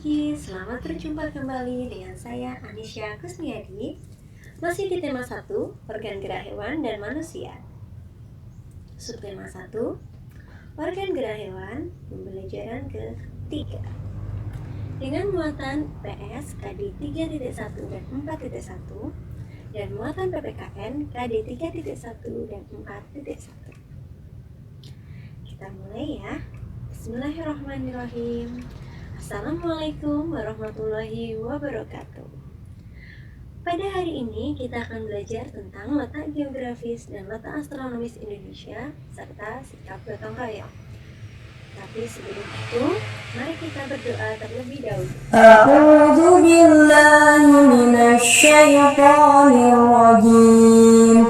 pagi, selamat berjumpa kembali dengan saya Anisya Kusniadi. Masih di tema 1, organ gerak hewan dan manusia. Subtema 1, organ gerak hewan, pembelajaran ke-3. Dengan muatan PS KD 3.1 dan 4.1 dan muatan PPKN KD 3.1 dan 4.1. Kita mulai ya. Bismillahirrahmanirrahim. Assalamualaikum warahmatullahi wabarakatuh. Pada hari ini kita akan belajar tentang letak geografis dan letak astronomis Indonesia serta sikap gotong royong. Tapi sebelum itu, mari kita berdoa terlebih dahulu. A'udzu billahi minasy syaithanir rajim.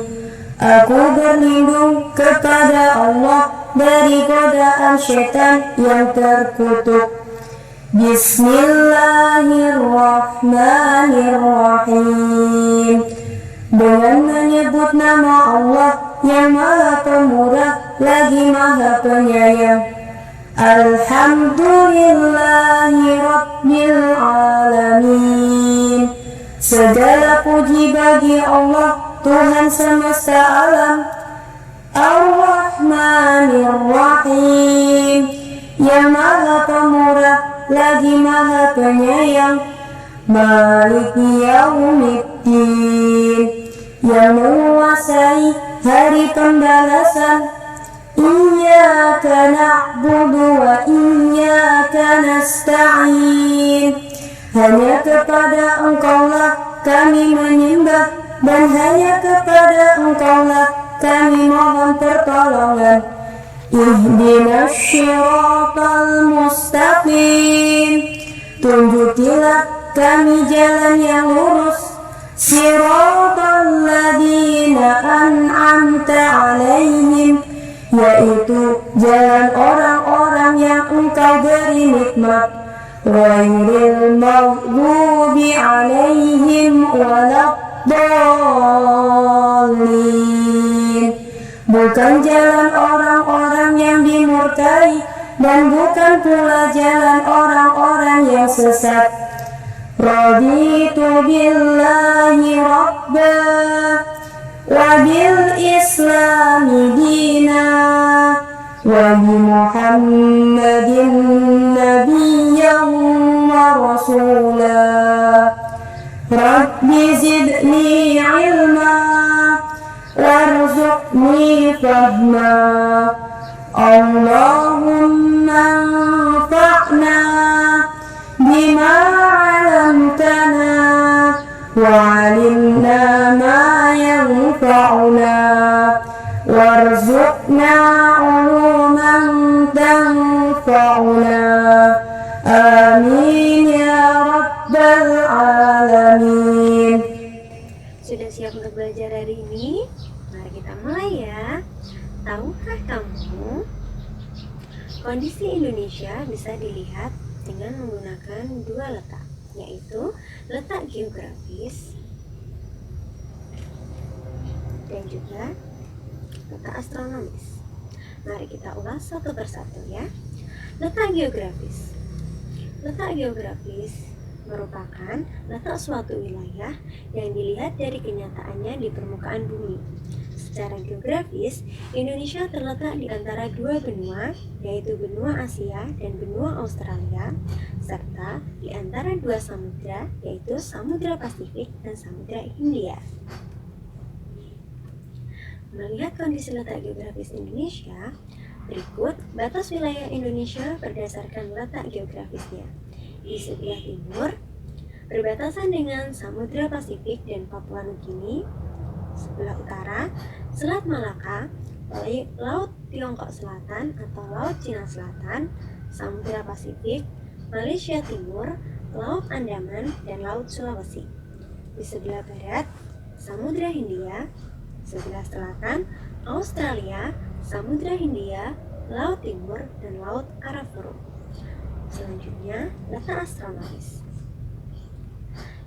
Aku berlindung kepada Allah dari godaan syaitan yang terkutuk. Bismillahirrahmanirrahim. Dengan menyebut nama Allah yang Maha Pemurah lagi Maha Penyayang. Alhamdulillahi Rabbil Alamin. Segala puji bagi Allah, Tuhan semesta alam. Ar-Rahmanir-Rahim, yang Maha Pemurah lagi Maha Penyayang. Maliki Yaumiddin, yang menguasai hari pembalasan. Iyyaka na'budu wa iyyaka nasta'in. Hanya kepada Engkaulah kami menyembah, dan hanya kepada Engkaulah kami mohon pertolongan. Ihdinas syiratal mustaqim. Tunjukilah kami jalan yang lurus. Syiratal ladzina an'amta alaihim, yaitu jalan orang-orang yang Engkau beri nikmat. Ghairil maghdubi alaihim waladdallin, bukan jalan orang-orang yang dimurkai, dan bukan pula jalan orang-orang yang sesat. Raditu billahi rabba wa bil islami dina wa bi muhammadin nabiyyan wa rasula. Rabbi zidni ilma warzuqni fahma. Allahumma anfa'na bima 'allamtana wa 'allimna ma yanfa'una warzuqna 'uluman tanfa'una. Amin ya rabbal alamin. Sudah siap untuk belajar hari ini? Mari kita mulai ya. Tahukah kamu, kondisi Indonesia bisa dilihat dengan menggunakan dua letak, yaitu letak geografis dan juga letak astronomis. Mari kita ulas satu persatu ya. Letak geografis. Letak geografis merupakan letak suatu wilayah yang dilihat dari kenyataannya di permukaan bumi. Secara geografis, Indonesia terletak di antara dua benua, yaitu benua Asia dan benua Australia, serta di antara dua samudra, yaitu Samudra Pasifik dan Samudra Hindia. Melihat kondisi letak geografis Indonesia, berikut batas wilayah Indonesia berdasarkan letak geografisnya. Di sebelah timur, berbatasan dengan Samudra Pasifik dan Papua Nugini. Sebelah utara, Selat Malaka, Laut Tiongkok Selatan atau Laut Cina Selatan, Samudra Pasifik, Malaysia Timur, Laut Andaman, dan Laut Sulawesi. Di sebelah barat, Samudra Hindia. Sebelah selatan, Australia, Samudra Hindia, Laut Timur, dan Laut Arafura. Selanjutnya, letak astronomis.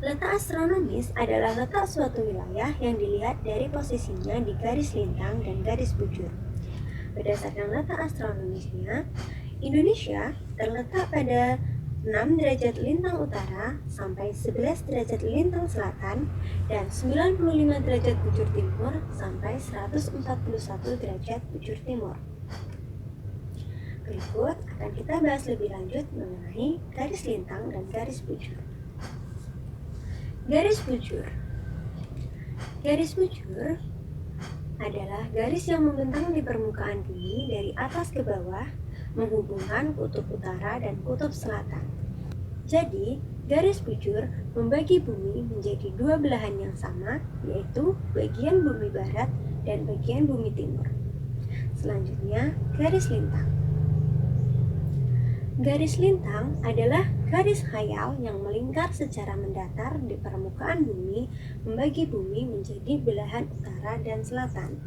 Letak astronomis adalah letak suatu wilayah yang dilihat dari posisinya di garis lintang dan garis bujur. Berdasarkan letak astronomisnya, Indonesia terletak pada 6 derajat lintang utara sampai 11 derajat lintang selatan, dan 95 derajat bujur timur sampai 141 derajat bujur timur. Berikut akan kita bahas lebih lanjut mengenai garis lintang dan garis bujur. Garis bujur. Garis bujur adalah garis yang membentang di permukaan bumi dari atas ke bawah, menghubungkan kutub utara dan kutub selatan. Jadi, garis bujur membagi bumi menjadi dua belahan yang sama, yaitu bagian bumi barat dan bagian bumi timur. Selanjutnya, garis lintang. Garis lintang adalah garis khayal yang melingkar secara mendatar di permukaan bumi, membagi bumi menjadi belahan utara dan selatan.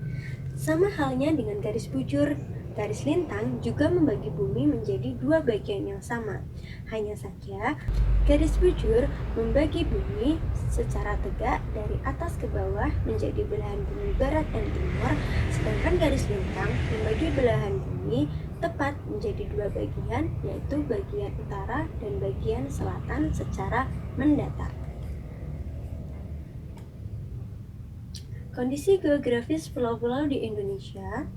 Sama halnya dengan garis bujur, garis lintang juga membagi bumi menjadi dua bagian yang sama. Hanya saja, garis bujur membagi bumi secara tegak dari atas ke bawah menjadi belahan bumi barat dan timur, sedangkan garis lintang membagi belahan bumi tepat menjadi dua bagian, yaitu bagian utara dan bagian selatan secara mendatar. Kondisi geografis pulau-pulau di Indonesia.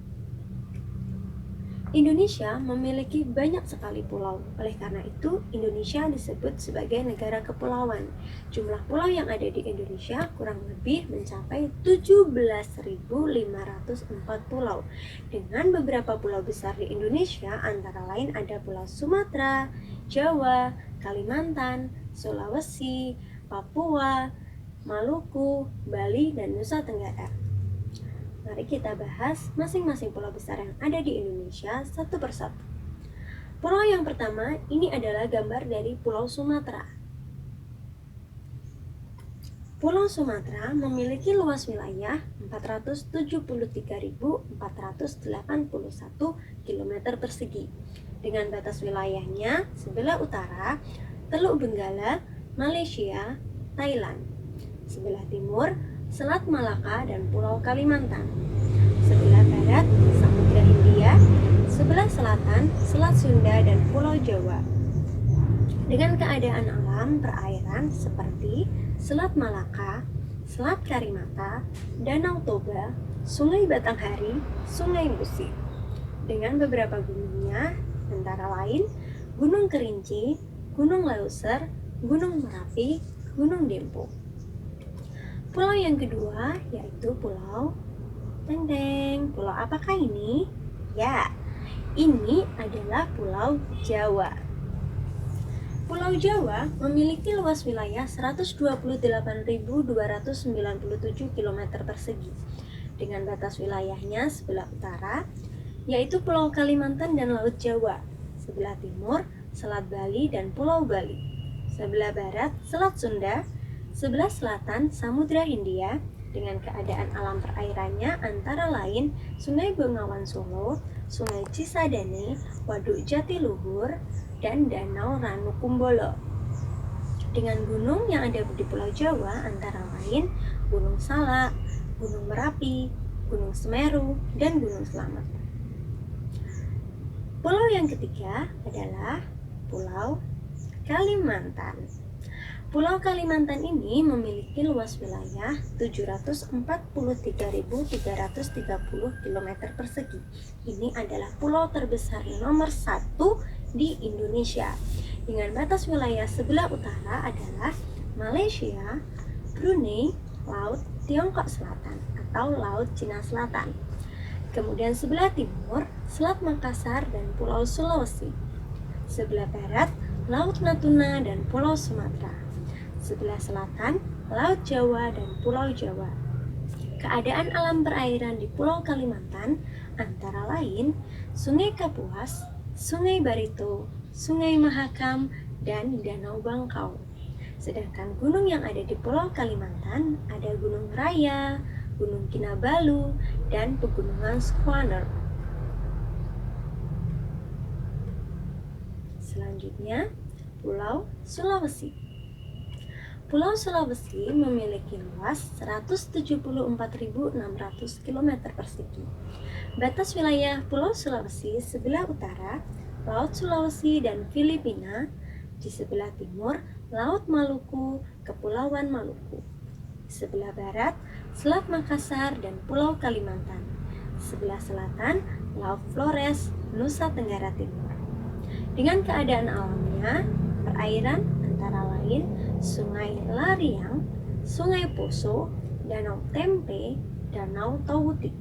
Indonesia memiliki banyak sekali pulau. Oleh karena itu, Indonesia disebut sebagai negara kepulauan. Jumlah pulau yang ada di Indonesia kurang lebih mencapai 17.504 pulau. Dengan beberapa pulau besar di Indonesia, antara lain ada Pulau Sumatera, Jawa, Kalimantan, Sulawesi, Papua, Maluku, Bali, dan Nusa Tenggara. Mari kita bahas masing-masing pulau besar yang ada di Indonesia satu persatu. Pulau yang pertama, ini adalah gambar dari Pulau Sumatera. Pulau Sumatera memiliki luas wilayah 473.481 km persegi. Dengan batas wilayahnya sebelah utara, Teluk Benggala, Malaysia, Thailand. Sebelah timur, Selat Malaka dan Pulau Kalimantan. Sebelah barat, Samudra Hindia. Sebelah selatan, Selat Sunda dan Pulau Jawa. Dengan keadaan alam perairan seperti Selat Malaka, Selat Karimata, Danau Toba, Sungai Batanghari, Sungai Musi. Dengan beberapa gunungnya, antara lain Gunung Kerinci, Gunung Leuser, Gunung Merapi, Gunung Dempo. Pulau yang kedua yaitu Pulau Teng-Teng. Pulau apakah ini? Ya, ini adalah Pulau Jawa. Pulau Jawa memiliki luas wilayah 128.297 km persegi. Dengan batas wilayahnya sebelah utara, yaitu Pulau Kalimantan dan Laut Jawa. Sebelah timur, Selat Bali dan Pulau Bali. Sebelah barat, Selat Sunda. Sebelah selatan, Samudra Hindia, dengan keadaan alam perairannya antara lain Sungai Bengawan Solo, Sungai Cisadane, Waduk Jatiluhur, dan Danau Ranukumbolo. Dengan gunung yang ada di Pulau Jawa antara lain Gunung Salak, Gunung Merapi, Gunung Semeru, dan Gunung Slamet. Pulau yang ketiga adalah Pulau Kalimantan. Pulau Kalimantan ini memiliki luas wilayah 743.330 km persegi. Ini adalah pulau terbesar nomor 1 di Indonesia. Dengan batas wilayah sebelah utara adalah Malaysia, Brunei, Laut Tiongkok Selatan atau Laut Cina Selatan. Kemudian sebelah timur, Selat Makassar dan Pulau Sulawesi. Sebelah barat, Laut Natuna dan Pulau Sumatera. Sebelah selatan, Laut Jawa dan Pulau Jawa. Keadaan alam perairan di Pulau Kalimantan antara lain Sungai Kapuas, Sungai Barito, Sungai Mahakam, dan Danau Bangkau. Sedangkan gunung yang ada di Pulau Kalimantan ada Gunung Raya, Gunung Kinabalu, dan Pegunungan Squaner. Selanjutnya, Pulau Sulawesi. Pulau Sulawesi memiliki luas 174.600 km persegi. Batas wilayah Pulau Sulawesi sebelah utara, Laut Sulawesi dan Filipina. Di sebelah timur, Laut Maluku, Kepulauan Maluku. Sebelah barat, Selat Makassar dan Pulau Kalimantan. Sebelah selatan, Laut Flores, Nusa Tenggara Timur. Dengan keadaan alamnya, perairan antara lain Sungai Lariang, Sungai Poso, Danau Tempe, Danau Tautik.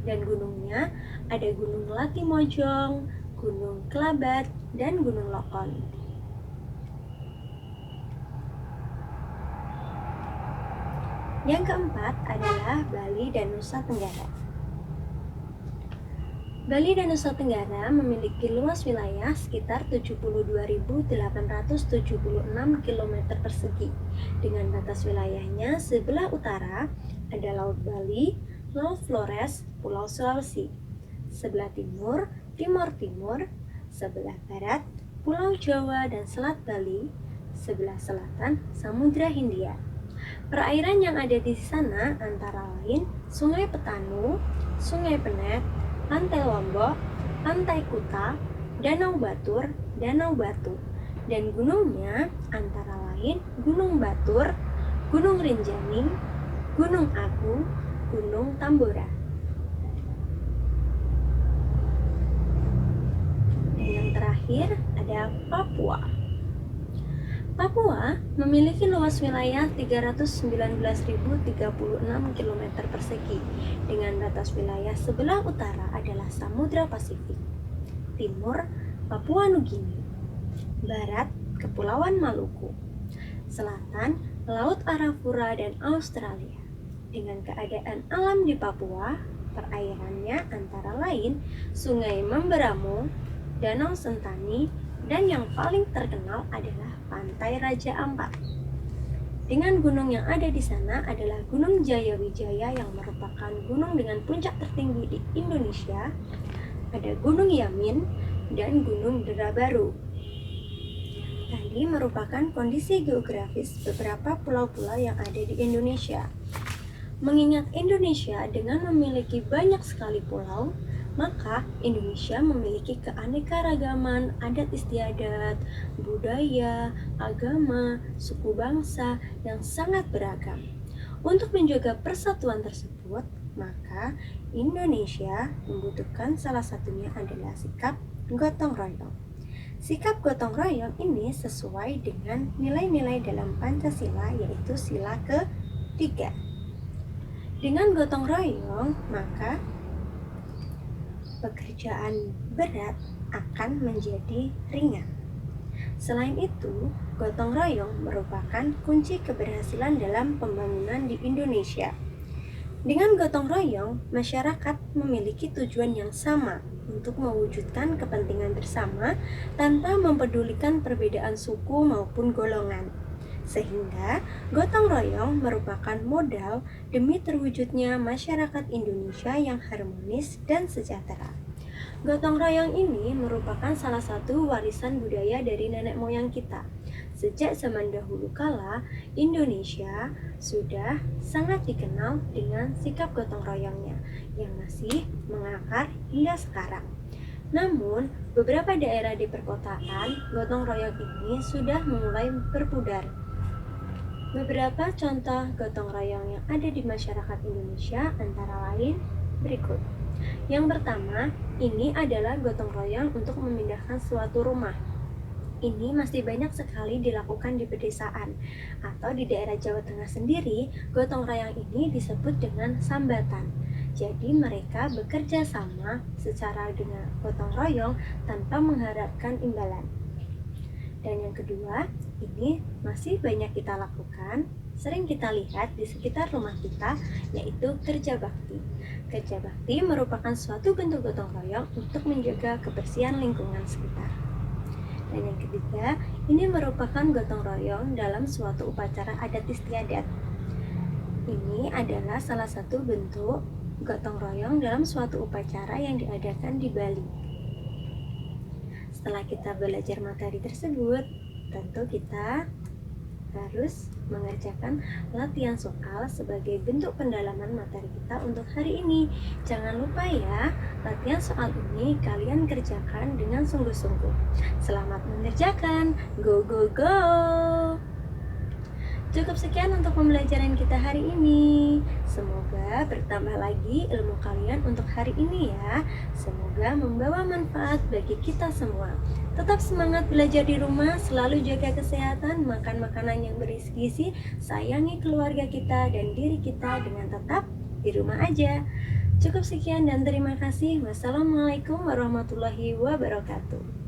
Dan gunungnya ada Gunung Latimojong, Gunung Kelabat, dan Gunung Lokon. Yang keempat adalah Bali dan Nusa Tenggara. Bali dan Nusa Tenggara memiliki luas wilayah sekitar 72.876 km persegi. Dengan batas wilayahnya sebelah utara ada Laut Bali, Laut Flores, Pulau Sulawesi. Sebelah timur, Timor Timur. Sebelah barat, Pulau Jawa dan Selat Bali. Sebelah selatan, Samudra Hindia. Perairan yang ada di sana antara lain Sungai Petanu, Sungai Penet, Pantai Lombok, Pantai Kuta, Danau Batur, Danau Batu. Dan gunungnya antara lain Gunung Batur, Gunung Rinjani, Gunung Agung, Gunung Tambora. Dan yang terakhir ada Papua. Papua memiliki luas wilayah 319.036 km persegi dengan batas wilayah sebelah utara adalah Samudra Pasifik, timur Papua Nugini, barat Kepulauan Maluku, selatan Laut Arafura dan Australia. Dengan keadaan alam di Papua, perairannya antara lain Sungai Mamberamo, Danau Sentani, dan yang paling terkenal adalah Pantai Raja Ampat. Dengan gunung yang ada di sana adalah Gunung Jayawijaya yang merupakan gunung dengan puncak tertinggi di Indonesia. Ada Gunung Yamin dan Gunung Derabaru. Tadi merupakan kondisi geografis beberapa pulau-pulau yang ada di Indonesia. Mengingat Indonesia dengan memiliki banyak sekali pulau, maka Indonesia memiliki keanekaragaman adat istiadat, budaya, agama, suku bangsa yang sangat beragam. Untuk menjaga persatuan tersebut, maka Indonesia membutuhkan salah satunya adalah sikap gotong royong. Sikap gotong royong ini sesuai dengan nilai-nilai dalam Pancasila, yaitu sila ke-3. Dengan gotong royong, maka pekerjaan berat akan menjadi ringan. Selain itu, gotong royong merupakan kunci keberhasilan dalam pembangunan di Indonesia. Dengan gotong royong, masyarakat memiliki tujuan yang sama untuk mewujudkan kepentingan bersama tanpa mempedulikan perbedaan suku maupun golongan. Sehingga gotong royong merupakan modal demi terwujudnya masyarakat Indonesia yang harmonis dan sejahtera. Gotong royong ini merupakan salah satu warisan budaya dari nenek moyang kita. Sejak zaman dahulu kala, Indonesia sudah sangat dikenal dengan sikap gotong royongnya yang masih mengakar hingga sekarang. Namun, beberapa daerah di perkotaan, gotong royong ini sudah mulai berpudar. Beberapa contoh gotong royong yang ada di masyarakat Indonesia antara lain berikut. Yang pertama, ini adalah gotong royong untuk memindahkan suatu rumah. Ini masih banyak sekali dilakukan di pedesaan atau di daerah Jawa Tengah sendiri. Gotong royong ini disebut dengan sambatan. Jadi mereka bekerja sama secara dengan gotong royong tanpa mengharapkan imbalan. Dan yang kedua, ini masih banyak kita lakukan, sering kita lihat di sekitar rumah kita, yaitu kerja bakti. Kerja bakti merupakan suatu bentuk gotong royong untuk menjaga kebersihan lingkungan sekitar. Dan yang ketiga, ini merupakan gotong royong dalam suatu upacara adat istiadat. Ini adalah salah satu bentuk gotong royong dalam suatu upacara yang diadakan di Bali. Setelah kita belajar materi tersebut, tentu kita harus mengerjakan latihan soal sebagai bentuk pendalaman materi kita untuk hari ini. Jangan lupa ya, latihan soal ini kalian kerjakan dengan sungguh-sungguh. Selamat mengerjakan, go go go! Cukup sekian untuk pembelajaran kita hari ini. Semoga bertambah lagi ilmu kalian untuk hari ini ya. Semoga membawa manfaat bagi kita semua. Tetap semangat belajar di rumah, selalu jaga kesehatan, makan makanan yang bergizi, sayangi keluarga kita dan diri kita dengan tetap di rumah aja. Cukup sekian dan terima kasih. Wassalamualaikum warahmatullahi wabarakatuh.